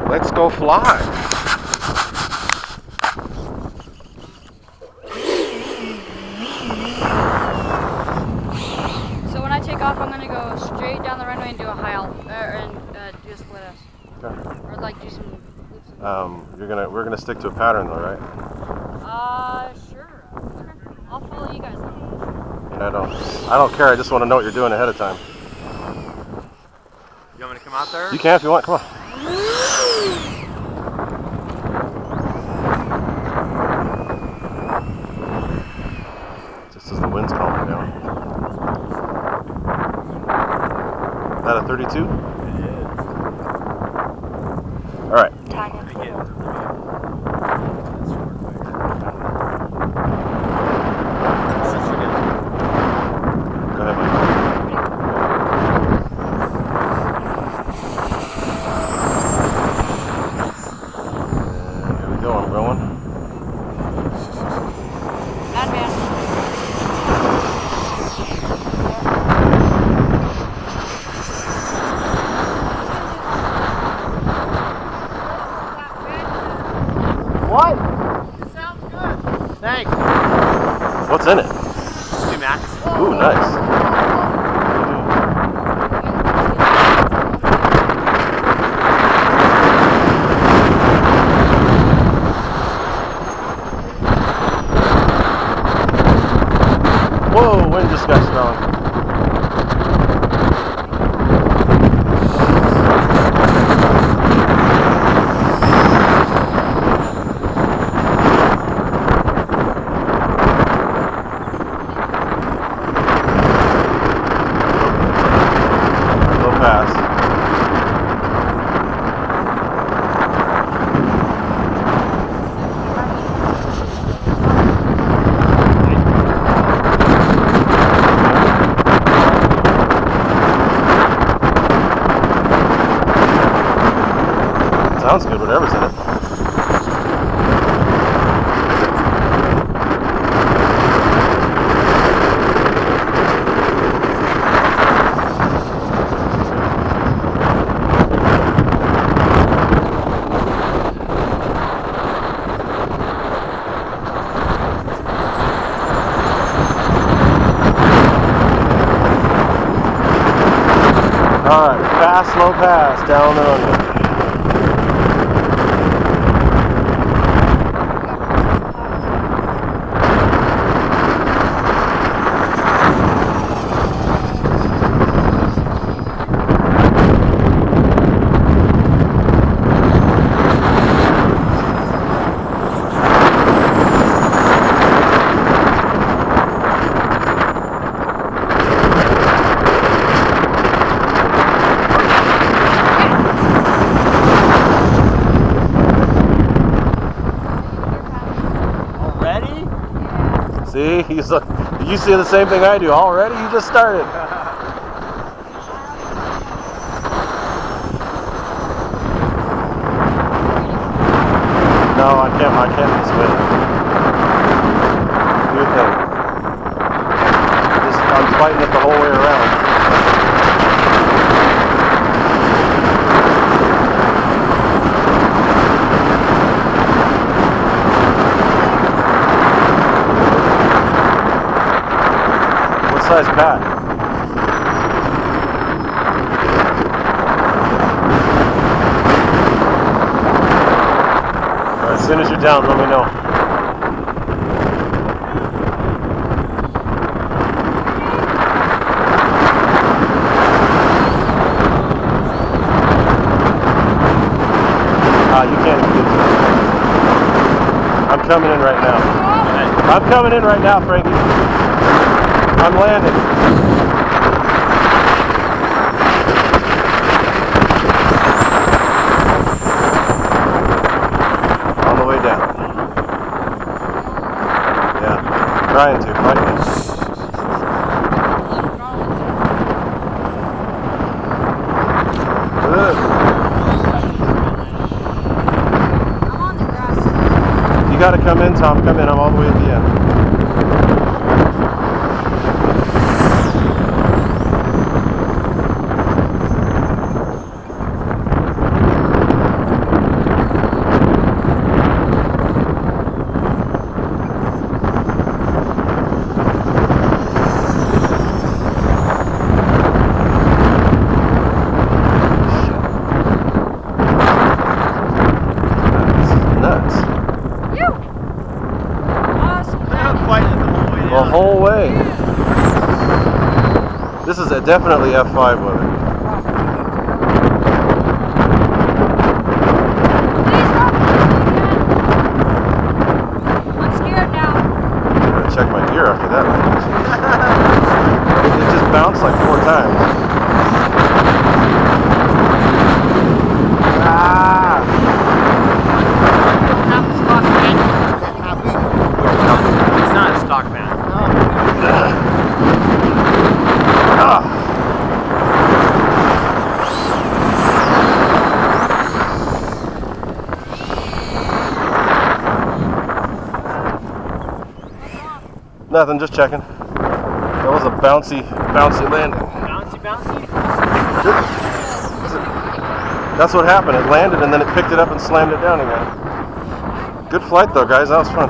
Let's go fly. So when I take off, I'm gonna go straight down the runway and do a high and do a split S. Okay. Or like do some loops. We're gonna stick to a pattern though, right? Sure. Okay. I'll follow you guys then. And I don't care. I just want to know what you're doing ahead of time. You want me to come out there? You can if you want. Come on. Just as the wind's calming down. Is that a 32? It is. All right. Go ahead, Mike. And here we go. I'm going. Advance. What? It sounds good. Thanks. What's in it? Stu Max. Ooh, nice. Whoa, wind just got strong. Low pass. Sounds good, whatever's in it. Alright, fast, low pass, down the runway. See, he's like, you see the same thing I do already? You just started. No, I can't this way. Do your thing. I'm fighting it the whole way around. Size pack. All right, as soon as you're down, let me know. You can't even get to it. I'm coming in right now. I'm coming in right now, Frankie. I'm landing. On the way down. Yeah, trying to, fighting. Good. I'm on the grass. You gotta come in, Tom. Come in. I'm all the way at the end. definitely F5 with it. Please stop. I'm scared now. I'm gonna check my gear after that. It just bounced like 4 times. Ah! Not a stock fan. It's not a stock fan. Ah! Nothing, just checking. That was a bouncy landing. Bouncy? That's what happened. It landed and then it picked it up and slammed it down again. Good flight though, guys. That was fun.